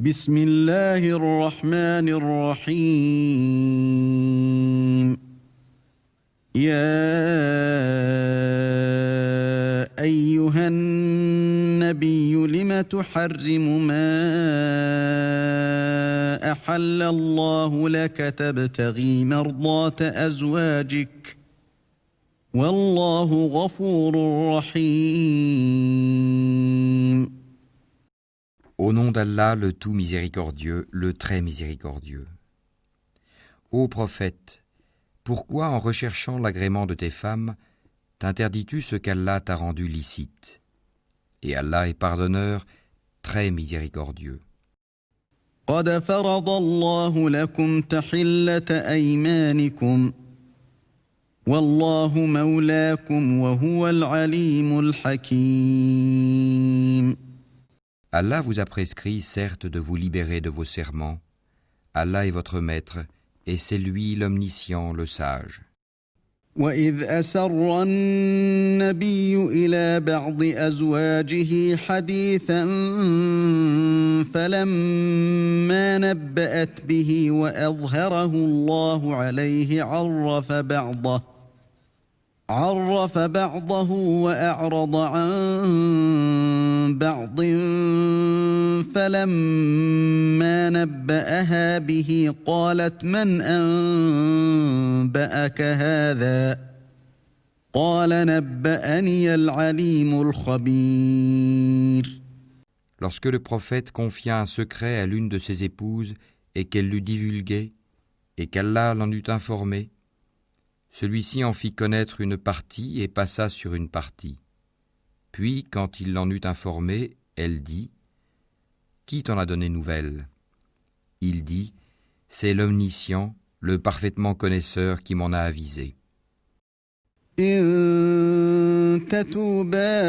بسم الله الرحمن الرحيم يا أيها النبي لم تحرم ما أحل الله لك تبتغي مرضات أزواجك والله غفور رحيم. Au nom d'Allah, le tout miséricordieux, le très miséricordieux. Ô prophète, pourquoi en recherchant l'agrément de tes femmes, t'interdis-tu ce qu'Allah t'a rendu licite? Et Allah est pardonneur, très miséricordieux. قد فرض الله لكم تحلة أيمانكم والله مولاكم وهو العليم الحكيم. Allah vous a prescrit, certes, de vous libérer de vos serments. Allah est votre maître, et c'est lui l'omniscient, le sage. وَإِذْ أَسَرَّ النَّبِيُّ إِلَى بَعْضِ أَزْوَاجِهِ حَدِيثًا فَلَمَّا نَبَّأَتْ بِهِ وَأَظْهَرَهُ اللَّهُ عَلَيْهِ عرف بعضه وأعرض عن بعض فلما نبأها به قالت من أنبأك هذا قال نبأني العليم الخبير. Lorsque le prophète confia un secret à l'une de ses épouses et qu'elle l'eut divulgué, et qu'Allah l'en eut informé, celui-ci en fit connaître une partie et passa sur une partie. Puis, quand il l'en eut informé, elle dit « Qui t'en a donné nouvelle ?» Il dit « C'est l'omniscient, le parfaitement connaisseur qui m'en a avisé. » إن تتوبا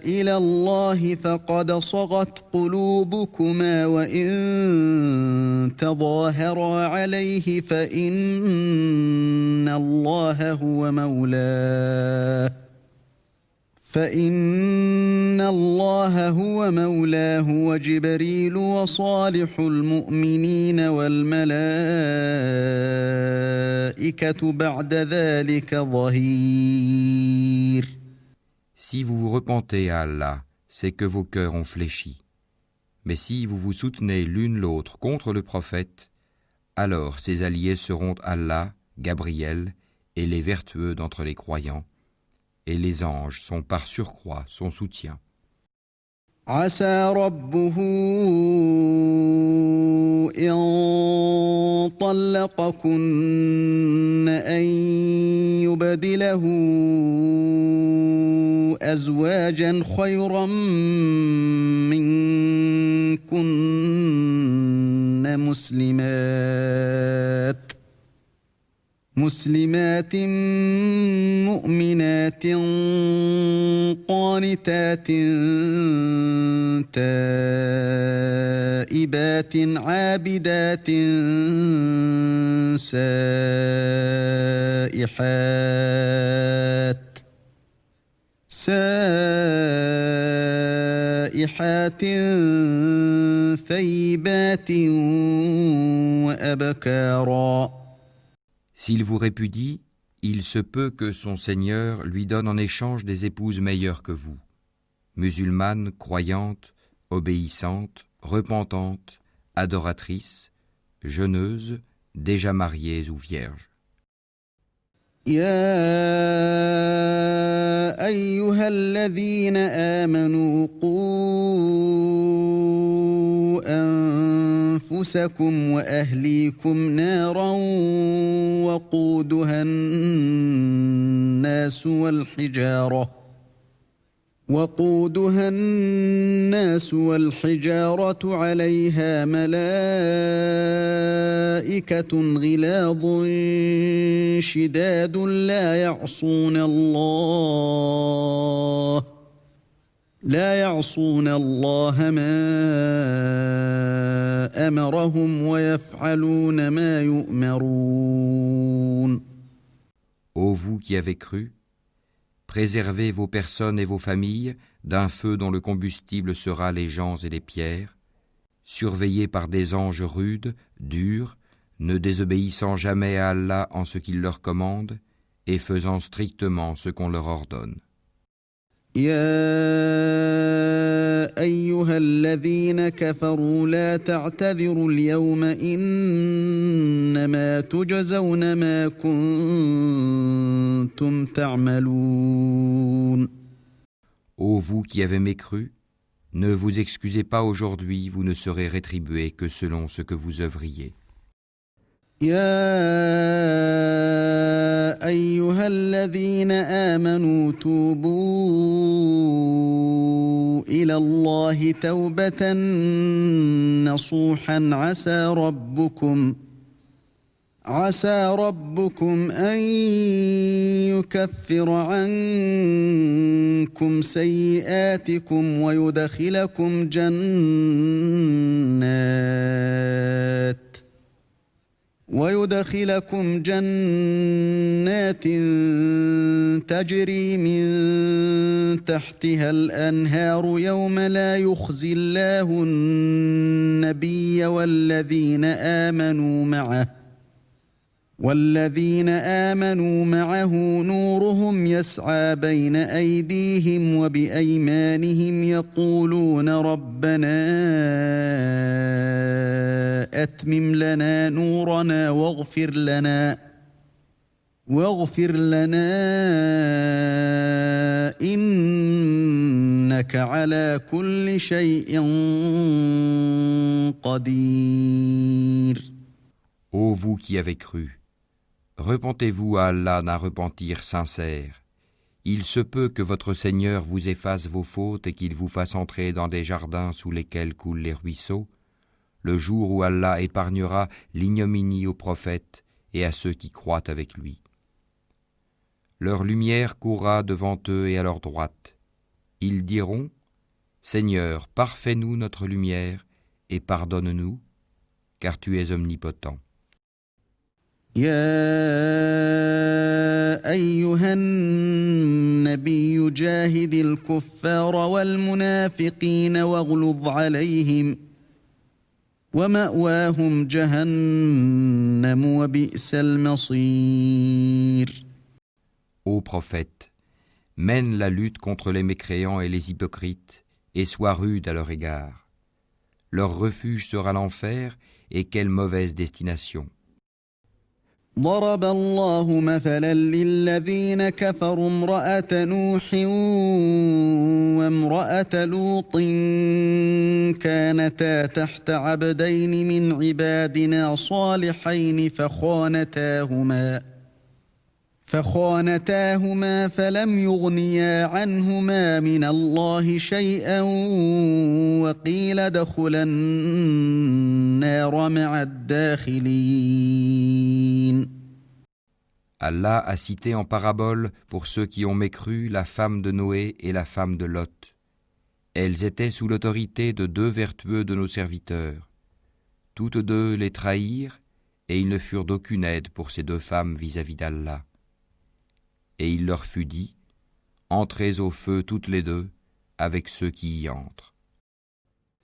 إلى الله فقد صغت قلوبكما وإن تظاهرا عليه فإن الله هو مولاه وجبريل وصالح المؤمنين والملائكة بعد ذلك ظهير. Si vous vous repentez à Allah, c'est que vos cœurs ont fléchi. Mais si vous vous soutenez l'une l'autre contre le prophète, alors ses alliés seront Allah, Gabriel et les vertueux d'entre les croyants, et les anges sont par surcroît son soutien. عسى ربه إن طلقكن أن يبدله أزواجا خيرا منكن مسلمات مؤمنات قانتات تائبات عابدات سائحات ثيبات وأبكارا. S'il vous répudie, il se peut que son Seigneur lui donne en échange des épouses meilleures que vous, musulmanes, croyantes, obéissantes, repentantes, adoratrices, jeûneuses, déjà mariées ou vierges. يا أيها الذين آمنوا قوا أنفسكم وأهليكم نارا وقودها الناس والحجارة عليها ملائكة غلاظ شداد لا يعصون الله ما أمرهم ويفعلون ما يؤمرون. Ô vous qui avez cru, préservez vos personnes et vos familles d'un feu dont le combustible sera les gens et les pierres, surveillés par des anges rudes, durs, ne désobéissant jamais à Allah en ce qu'il leur commande, et faisant strictement ce qu'on leur ordonne. يا أيها الذين كفروا لا تعتذروا اليوم إنما تجزون ما كنتم تعملون. Ô vous qui avez mécru, ne vous excusez pas aujourd'hui, vous ne serez rétribués que selon ce que vous œuvriez. يا أيها الذين آمنوا توبوا إلى الله توبة نصوحا عسى ربكم أن يكفر عنكم سيئاتكم ويدخلكم جنات تجري من تحتها الأنهار يوم لا يخزي الله النبي والذين آمنوا معه نورهم يسعى بين أيديهم وبأيمانهم يقولون ربنا أتمم لنا نورنا واغفر لنا إنك على كل شيء قدير. Ô vous qui avez cru, repentez-vous à Allah d'un repentir sincère. Il se peut que votre Seigneur vous efface vos fautes et qu'il vous fasse entrer dans des jardins sous lesquels coulent les ruisseaux, le jour où Allah épargnera l'ignominie aux prophètes et à ceux qui croient avec lui. Leur lumière courra devant eux et à leur droite. Ils diront : Seigneur, parfais-nous notre lumière et pardonne-nous, car tu es omnipotent. يا أيها النبي جاهد الكفار والمنافقين واغلظ عليهم ومأواهم جهنم وبئس المصير. Ô prophète, mène la lutte contre les mécréants et les hypocrites et sois rude à leur égard. Leur refuge sera l'enfer et quelle mauvaise destination. ضرب الله مثلا للذين كفروا امرأة نوح وامرأة لوط كانتا تحت عبدين من عبادنا صالحين فخانتاهما فلم يغنيا عنهما من الله شيئا وقيل ادخلا النار مع الداخلين. Allah a cité en parabole pour ceux qui ont mécru la femme de Noé et la femme de Lot. Elles étaient sous l'autorité de deux vertueux de nos serviteurs. Toutes deux les trahirent et ils ne furent d'aucune aide pour ces deux femmes vis-à-vis d'Allah. Et il leur fut dit : entrez au feu toutes les deux avec ceux qui y entrent.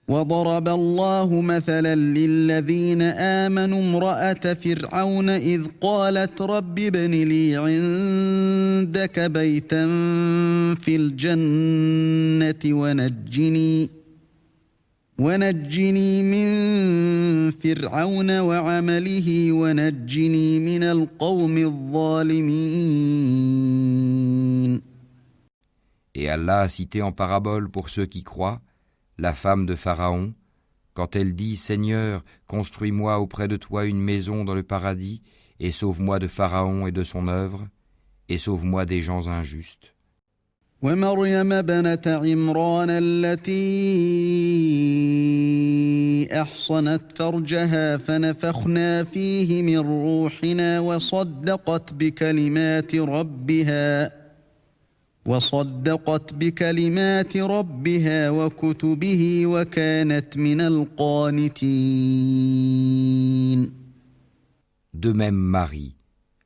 وضرب الله مثلا للذين آمنوا امرأة فرعون إذ قالت رب ابن لي عندك بيتا في الجنة ونجني من فرعون وعمله ونجني من القوم الظالمين. Et Allah a cité en parabole pour ceux qui croient la femme de Pharaon, quand elle dit : Seigneur, construis-moi auprès de toi une maison dans le paradis, et sauve-moi de Pharaon et de son œuvre, et sauve-moi des gens injustes. ومريم ابنة عمران التي أحصنت فرجها فنفخنا فيه من روحنا وصدقت بكلمات ربها وكتبه وكانت من القانتين. De même Marie,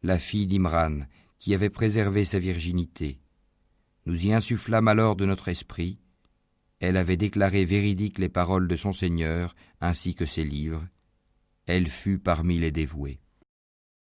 la fille d'Imran, qui avait préservé sa virginité. Nous y insufflâmes alors de notre esprit, elle avait déclaré véridiques les paroles de son Seigneur ainsi que ses livres. Elle fut parmi les dévoués.